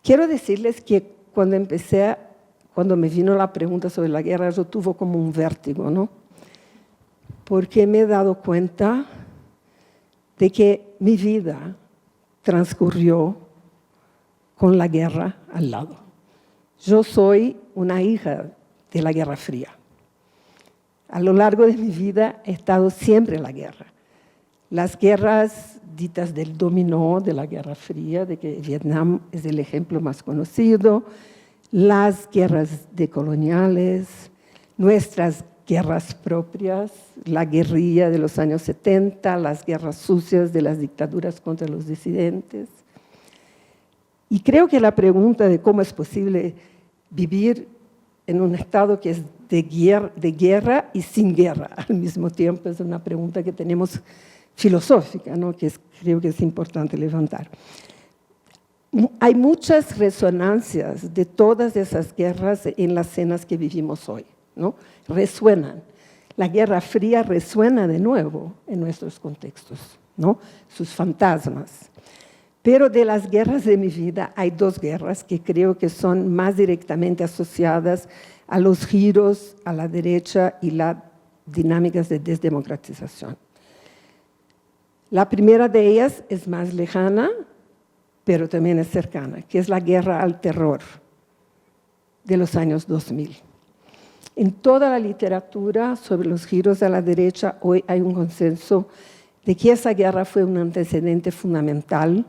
quiero decirles que cuando me vino la pregunta sobre la guerra, yo tuve como un vértigo, ¿no? Porque me he dado cuenta de que mi vida transcurrió con la guerra al lado. Yo soy una hija de la Guerra Fría. A lo largo de mi vida he estado siempre en la guerra. Las guerras ditas del dominó, de la Guerra Fría, de que Vietnam es el ejemplo más conocido, las guerras decoloniales, nuestras guerras propias, la guerrilla de los años 70, las guerras sucias de las dictaduras contra los disidentes. Y creo que la pregunta de cómo es posible vivir en un estado que es de guerra y sin guerra al mismo tiempo es una pregunta que tenemos filosófica, ¿no? Creo que es importante levantar. Hay muchas resonancias de todas esas guerras en las escenas que vivimos hoy, ¿no? Resuenan. La Guerra Fría resuena de nuevo en nuestros contextos, ¿no? Sus fantasmas. Pero de las guerras de mi vida hay dos guerras que creo que son más directamente asociadas a los giros a la derecha y las dinámicas de desdemocratización. La primera de ellas es más lejana, pero también es cercana, que es la guerra al terror de los años 2000. En toda la literatura sobre los giros a la derecha hoy hay un consenso de que esa guerra fue un antecedente fundamental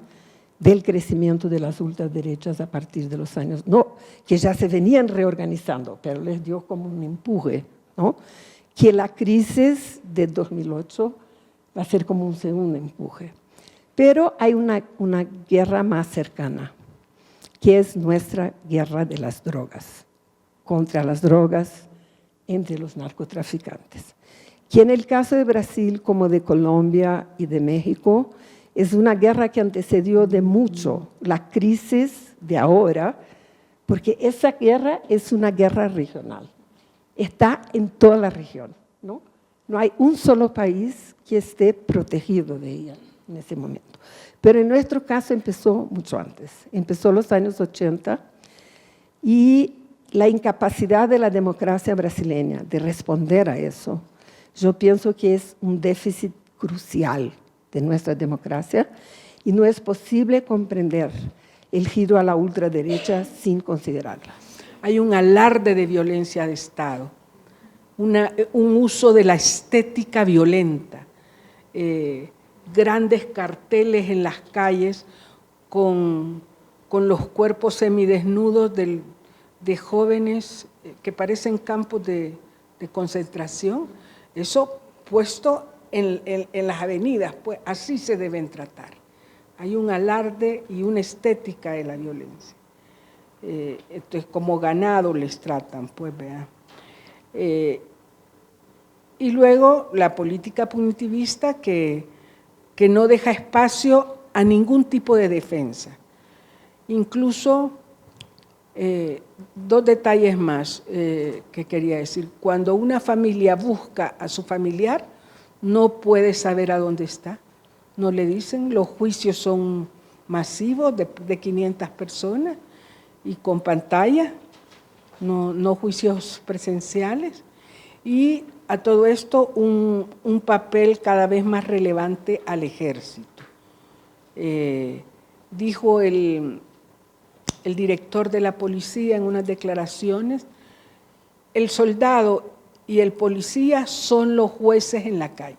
del crecimiento de las ultraderechas a partir de los años, no, que ya se venían reorganizando, pero les dio como un empuje, ¿no? Que la crisis de 2008 va a ser como un segundo empuje. Pero hay una guerra más cercana, que es nuestra guerra de las drogas, contra las drogas entre los narcotraficantes. Que en el caso de Brasil, como de Colombia y de México, es una guerra que antecedió de mucho la crisis de ahora, porque esa guerra es una guerra regional. Está en toda la región, ¿no? No hay un solo país que esté protegido de ella en ese momento. Pero en nuestro caso empezó mucho antes. Empezó en los años 80 y la incapacidad de la democracia brasileña de responder a eso, yo pienso que es un déficit crucial de nuestra democracia y no es posible comprender el giro a la ultraderecha sin considerarla. Hay un alarde de violencia de Estado, un uso de la estética violenta, grandes carteles en las calles con los cuerpos semidesnudos de jóvenes que parecen campos de concentración, eso puesto en las avenidas, pues así se deben tratar. Hay un alarde y una estética de la violencia. Entonces, como ganado les tratan, pues vean. Y luego la política punitivista que no deja espacio a ningún tipo de defensa. Incluso, dos detalles más que quería decir. Cuando una familia busca a su familiar, no puede saber a dónde está. No le dicen, los juicios son masivos de 500 personas y con pantalla, no juicios presenciales. Y a todo esto un papel cada vez más relevante al ejército. Dijo el director de la policía en unas declaraciones, el soldado y el policía son los jueces en la calle.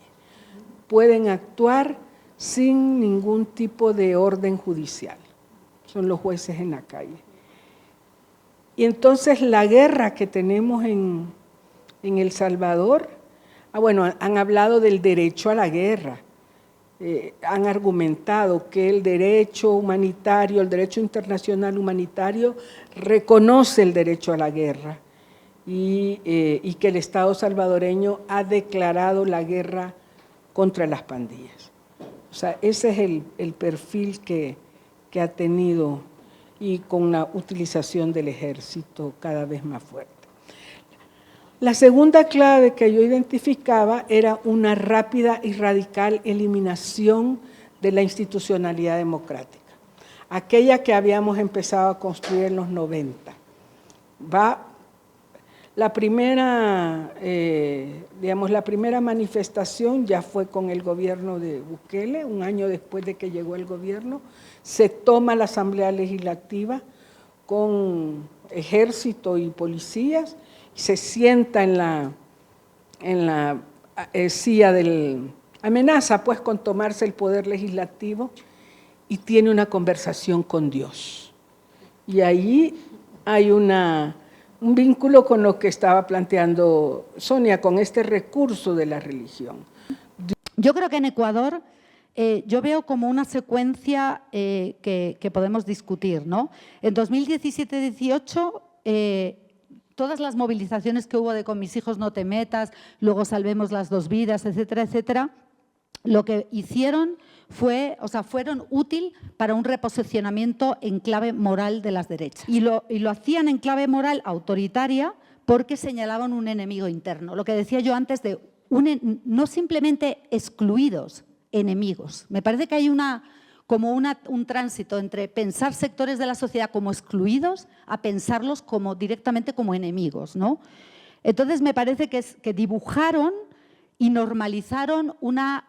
Pueden actuar sin ningún tipo de orden judicial. Son los jueces en la calle. Y entonces la guerra que tenemos en El Salvador, bueno, han hablado del derecho a la guerra. Han argumentado que el derecho humanitario, el derecho internacional humanitario reconoce el derecho a la guerra. Y que el Estado salvadoreño ha declarado la guerra contra las pandillas. O sea, ese es el perfil que ha tenido y con la utilización del ejército cada vez más fuerte. La segunda clave que yo identificaba era una rápida y radical eliminación de la institucionalidad democrática. aquella que habíamos empezado a construir en los 90. La primera, la primera manifestación ya fue con el gobierno de Bukele, un año después de que llegó el gobierno. Se toma la Asamblea Legislativa con ejército y policías, se sienta en la silla del amenaza pues con tomarse el poder legislativo y tiene una conversación con Dios. Y ahí hay un vínculo con lo que estaba planteando Sonia, con este recurso de la religión. Yo creo que en Ecuador yo veo como una secuencia que podemos discutir, ¿no? En 2017-18, todas las movilizaciones que hubo de Con mis hijos no te metas, luego Salvemos las dos vidas, etcétera, etcétera, lo que hicieron fueron útil para un reposicionamiento en clave moral de las derechas. Y lo hacían en clave moral autoritaria porque señalaban un enemigo interno. Lo que decía yo antes de no simplemente excluidos, enemigos. Me parece que hay un tránsito entre pensar sectores de la sociedad como excluidos a pensarlos directamente como enemigos, ¿no? Entonces me parece que dibujaron y normalizaron una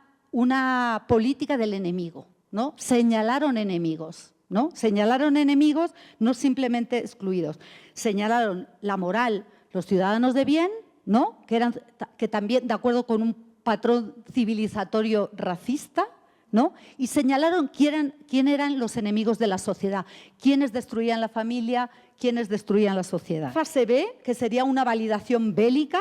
política del enemigo, ¿no? Señalaron enemigos, ¿no? Señalaron enemigos, no simplemente excluidos. Señalaron la moral, los ciudadanos de bien, ¿no? Que también, de acuerdo con un patrón civilizatorio racista, ¿no? Y señalaron quién eran los enemigos de la sociedad, quiénes destruían la familia, quiénes destruían la sociedad. Fase B, que sería una validación bélica,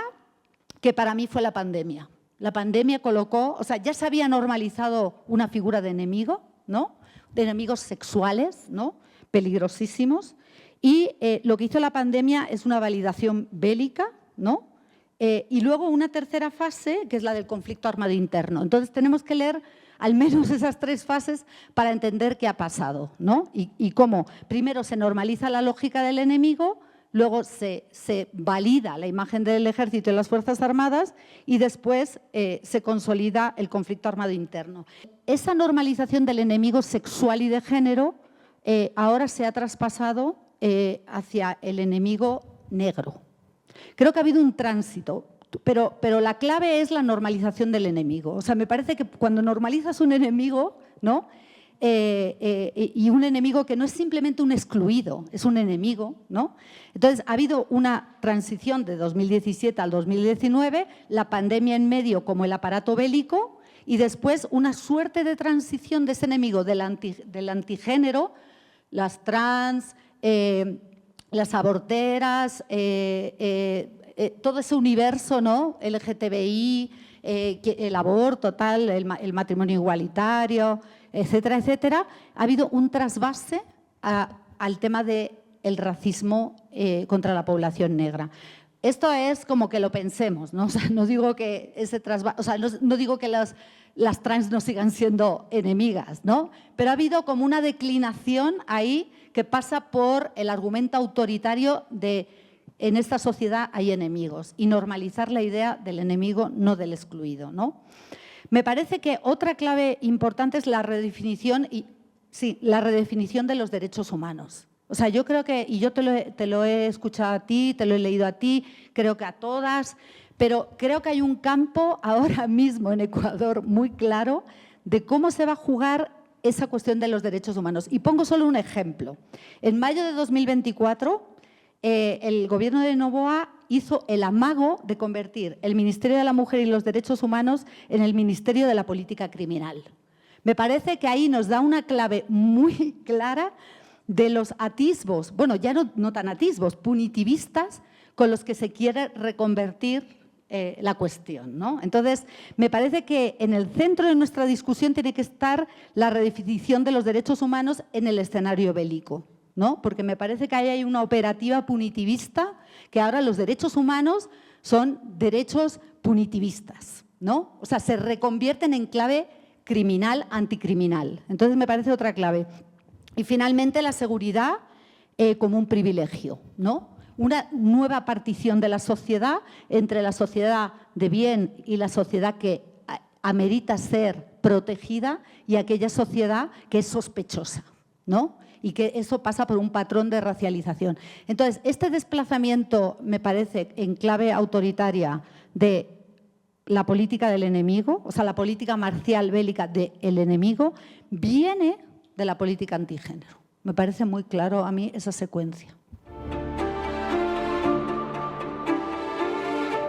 que para mí fue la pandemia. La pandemia colocó, ya se había normalizado una figura de enemigo, ¿no? De enemigos sexuales, ¿no? Peligrosísimos. Y lo que hizo la pandemia es una validación bélica, ¿no? Y luego una tercera fase, que es la del conflicto armado interno. Entonces tenemos que leer al menos esas tres fases para entender qué ha pasado, ¿no? Y cómo primero se normaliza la lógica del enemigo, luego se valida la imagen del ejército y las Fuerzas Armadas y después se consolida el conflicto armado interno. Esa normalización del enemigo sexual y de género ahora se ha traspasado hacia el enemigo negro. Creo que ha habido un tránsito, pero la clave es la normalización del enemigo. Me parece que cuando normalizas un enemigo, ¿no? Y un enemigo que no es simplemente un excluido, es un enemigo, ¿no? Entonces, ha habido una transición de 2017 al 2019, la pandemia en medio como el aparato bélico y después una suerte de transición de ese enemigo del antigénero, las trans, las aborteras, todo ese universo, ¿no? LGTBI, el aborto, el matrimonio igualitario, etcétera, etcétera. Ha habido un trasvase al tema del racismo contra la población negra. Esto es como que lo pensemos, ¿no? No digo que ese trasvase, no digo que las trans no sigan siendo enemigas, ¿no? Pero ha habido como una declinación ahí que pasa por el argumento autoritario de en esta sociedad hay enemigos y normalizar la idea del enemigo, no del excluido, ¿no? Me parece que otra clave importante es la redefinición de los derechos humanos. Yo creo que, y yo te lo he escuchado a ti, te lo he leído a ti, creo que a todas, pero creo que hay un campo ahora mismo en Ecuador muy claro de cómo se va a jugar esa cuestión de los derechos humanos. Y pongo solo un ejemplo. En mayo de 2024, el gobierno de Noboa hizo el amago de convertir el Ministerio de la Mujer y los Derechos Humanos en el Ministerio de la Política Criminal. Me parece que ahí nos da una clave muy clara de los atisbos, bueno, ya no tan atisbos, punitivistas con los que se quiere reconvertir la cuestión, ¿no? Entonces, me parece que en el centro de nuestra discusión tiene que estar la redefinición de los derechos humanos en el escenario bélico, ¿no? Porque me parece que ahí hay una operativa punitivista, que ahora los derechos humanos son derechos punitivistas, ¿no? Se reconvierten en clave criminal, anticriminal. Entonces, me parece otra clave. Y finalmente, la seguridad como un privilegio, ¿no? Una nueva partición de la sociedad entre la sociedad de bien y la sociedad que amerita ser protegida y aquella sociedad que es sospechosa, ¿no? Y que eso pasa por un patrón de racialización. Entonces, este desplazamiento, me parece, en clave autoritaria de la política del enemigo, o sea, la política marcial bélica del enemigo, viene de la política antigénero. Me parece muy claro a mí esa secuencia.